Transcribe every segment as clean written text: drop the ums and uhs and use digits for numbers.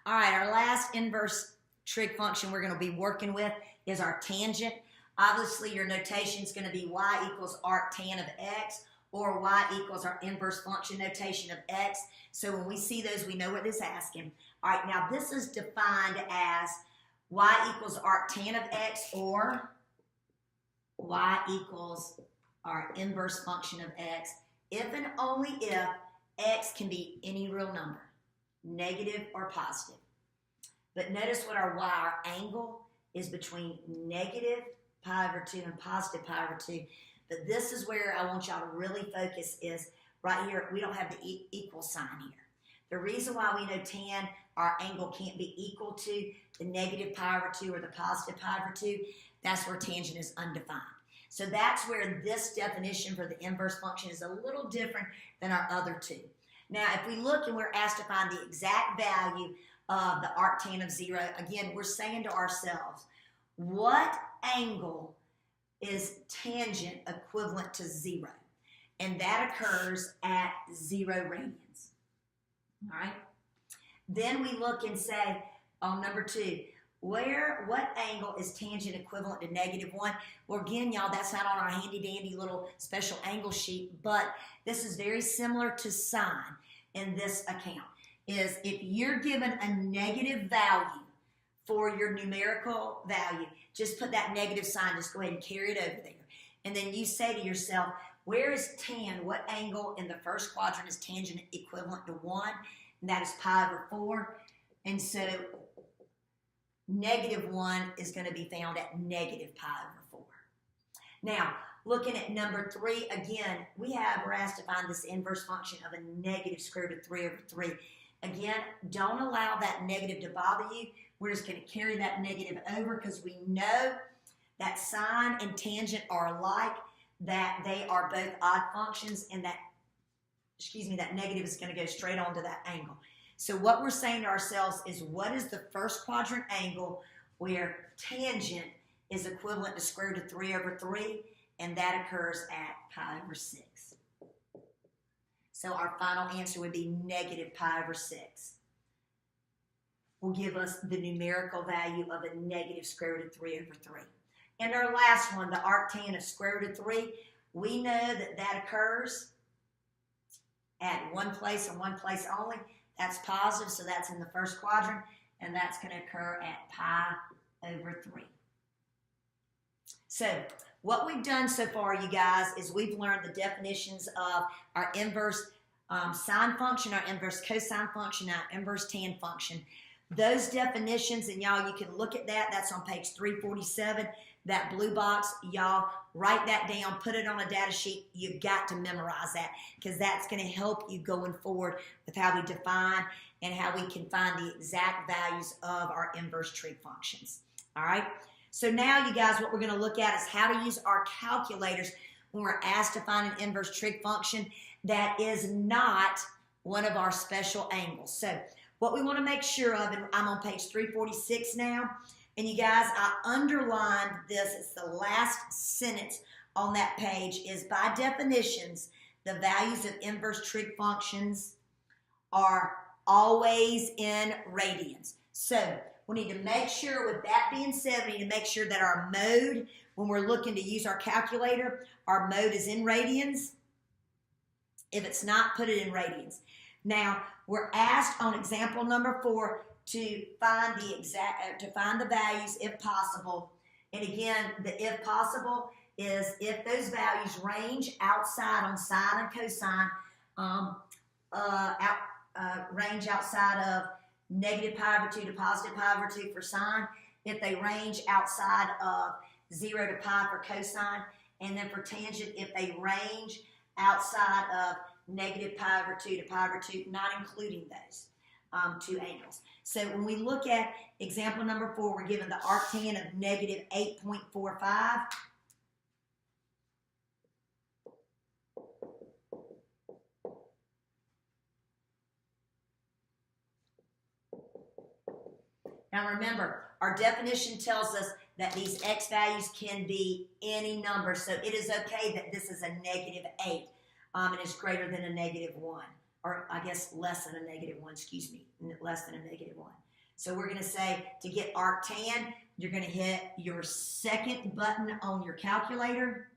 All right, our last inverse trig function we're going to be working with is our tangent. Obviously, your notation is going to be y equals arc tan of x, or y equals our inverse function notation of x. So when we see those, we know what this is asking. All right, now this is defined as y equals arc tan of x, or y equals our inverse function of x, if and only if x can be any real number, negative or positive. But notice what our y, our angle, is between negative pi over 2 and positive pi over 2. But this is where I want y'all to really focus is right here. We don't have the equal sign here. The reason why we know tan, our angle can't be equal to the negative pi over 2 or the positive pi over 2, that's where tangent is undefined. So that's where this definition for the inverse function is a little different than our other two. Now, if we look and we're asked to find the exact value of the arctan of 0, again, we're saying to ourselves, what angle is tangent equivalent to 0? And that occurs at 0 radians. All right? Then we look and say, on number 2, what angle is tangent equivalent to -1? Well, again, y'all, that's not on our handy-dandy little special angle sheet, but this is very similar to sine in this account. Is if you're given a negative value for your numerical value, just put that negative sign, just go ahead and carry it over there. And then you say to yourself, where is tan? What angle in the first quadrant is tangent equivalent to 1? And that is pi over 4. And so -1 is going to be found at negative pi over 4. Now, looking at number 3, again, we're asked to find this inverse function of a negative square root of 3 over 3. Again, don't allow that negative to bother you. We're just going to carry that negative over because we know that sine and tangent are alike, that they are both odd functions, and that, that negative is going to go straight onto that angle. So what we're saying to ourselves is, what is the first quadrant angle where tangent is equivalent to square root of 3 over 3, and that occurs at pi over 6. So our final answer would be negative pi over 6. Will give us the numerical value of a negative square root of 3 over 3. And our last one, the arctan of square root of 3, we know that that occurs at one place and one place only. That's positive, so that's in the first quadrant, and that's going to occur at pi over 3. So what we've done so far, you guys, is we've learned the definitions of our inverse sine function, our inverse cosine function, our inverse tan function. Those definitions, and y'all, you can look at that. That's on page 347. That blue box, y'all, write that down, put it on a data sheet. You've got to memorize that because that's going to help you going forward with how we define and how we can find the exact values of our inverse trig functions. All right? So now, you guys, what we're going to look at is how to use our calculators when we're asked to find an inverse trig function that is not one of our special angles. So what we want to make sure of, and I'm on page 346 now, and you guys, I underlined this. It's the last sentence on that page, is by definitions, the values of inverse trig functions are always in radians. So we need to make sure, with that being said, we need to make sure that our mode, when we're looking to use our calculator, our mode is in radians. If it's not, put it in radians. Now, we're asked on example number 4 to find the values if possible. And again, the if possible is if those values range outside on sine and cosine, range outside of negative pi over 2 to positive pi over 2 for sine, if they range outside of 0 to pi for cosine, and then for tangent, if they range outside of negative pi over 2 to pi over 2, not including those two angles. So when we look at example number 4, we're given the arctan of negative 8.45. Now remember, our definition tells us that these x values can be any number. So it is okay that this is a negative 8 and it's greater than a negative 1. Or I guess less than a negative 1, excuse me, less than a negative 1. So we're going to say to get arctan, you're going to hit your second button on your calculator.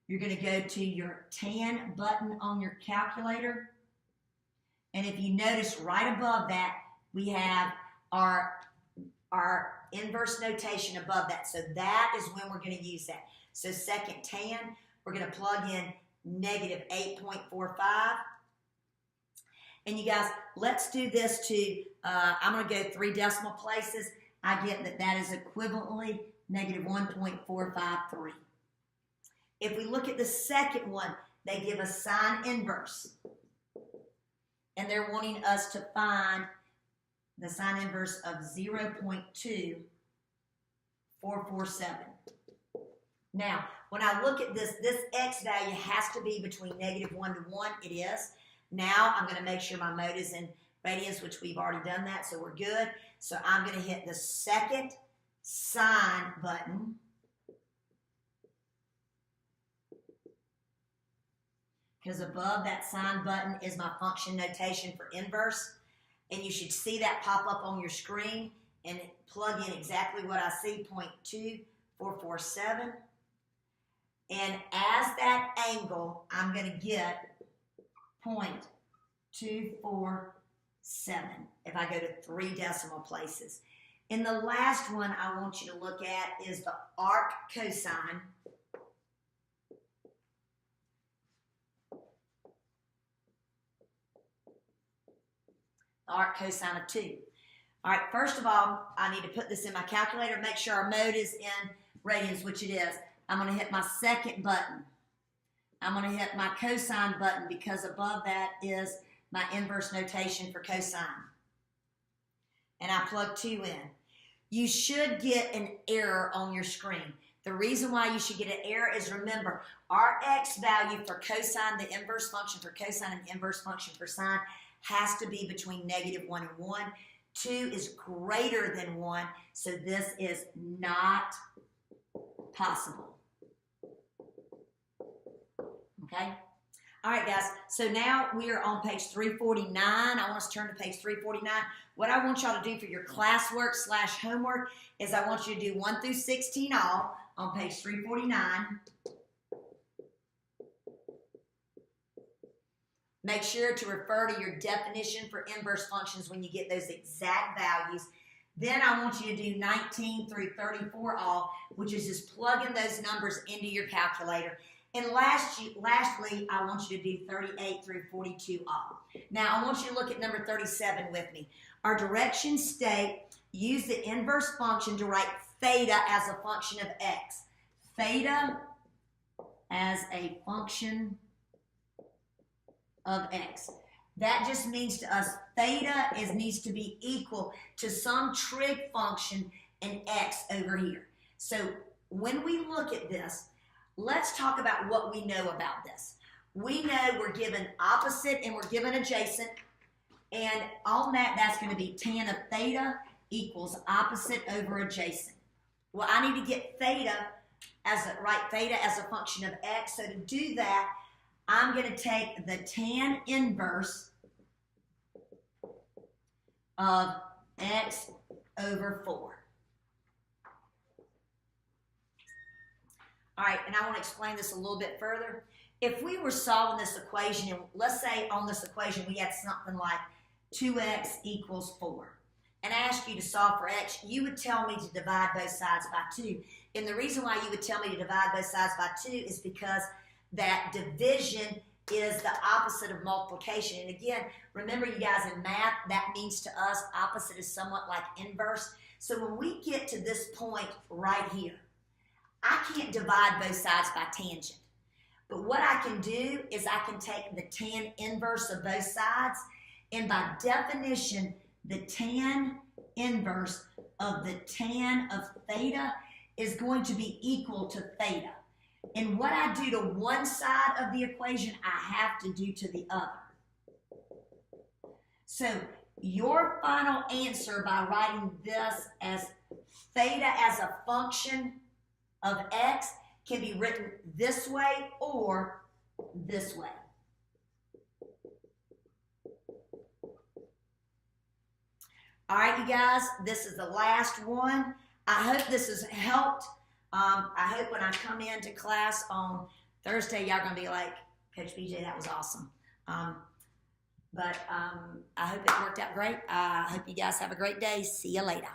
You're going to go to your tan button on your calculator. And if you notice right above that, we have our inverse notation above that. So that is when we're going to use that. So second tan, we're going to plug in negative 8.45. And you guys, let's do this to, I'm going to go 3 decimal places. I get that that is equivalently negative 1.453. If we look at the second one, they give us sine inverse. And they're wanting us to find the sine inverse of 0.2447. Now, when I look at this x value has to be between negative 1 to 1. It is. Now, I'm going to make sure my mode is in radians, which we've already done that, so we're good. So I'm going to hit the second sine button. Because above that sine button is my function notation for inverse. And you should see that pop up on your screen and plug in exactly what I see, 0.2447. And as that angle, I'm going to get 0.247 if I go to 3 decimal places. And the last one I want you to look at is the arc cosine. Arc cosine of 2. All right, first of all, I need to put this in my calculator, make sure our mode is in radians, which it is. I'm going to hit my second button. I'm going to hit my cosine button because above that is my inverse notation for cosine. And I plug 2 in. You should get an error on your screen. The reason why you should get an error is, remember, our x value for cosine, the inverse function for cosine and inverse function for sine, has to be between negative 1 and 1. 2 is greater than 1, so this is not possible. Okay? All right, guys, so now we are on page 349. I want us to turn to page 349. What I want y'all to do for your classwork / homework is I want you to do 1 through 16 all on page 349. Make sure to refer to your definition for inverse functions when you get those exact values. Then I want you to do 19 through 34 all, which is just plugging those numbers into your calculator. And lastly, I want you to do 38 through 42 all. Now, I want you to look at number 37 with me. Our directions state, use the inverse function to write theta as a function of x. Theta as a function of x. That just means to us theta needs to be equal to some trig function in x over here. So when we look at this, let's talk about what we know about this. We know we're given opposite and we're given adjacent, and on that, that's going to be tan of theta equals opposite over adjacent. Well, I need to get theta as a function of x. So to do that, I'm going to take the tan inverse of x over 4. All right, and I want to explain this a little bit further. If we were solving this equation, and let's say on this equation we had something like 2x equals 4, and I asked you to solve for x, you would tell me to divide both sides by 2. And the reason why you would tell me to divide both sides by 2 is because that division is the opposite of multiplication. And again, remember you guys, in math, that means to us opposite is somewhat like inverse. So when we get to this point right here, I can't divide both sides by tangent. But what I can do is I can take the tan inverse of both sides, and by definition, the tan inverse of the tan of theta is going to be equal to theta. And what I do to one side of the equation, I have to do to the other. So your final answer by writing this as theta as a function of x can be written this way or this way. All right, you guys, this is the last one. I hope this has helped. I hope when I come into class on Thursday, y'all gonna be like, Coach BJ, that was awesome. But I hope it worked out great. I hope you guys have a great day. See you later.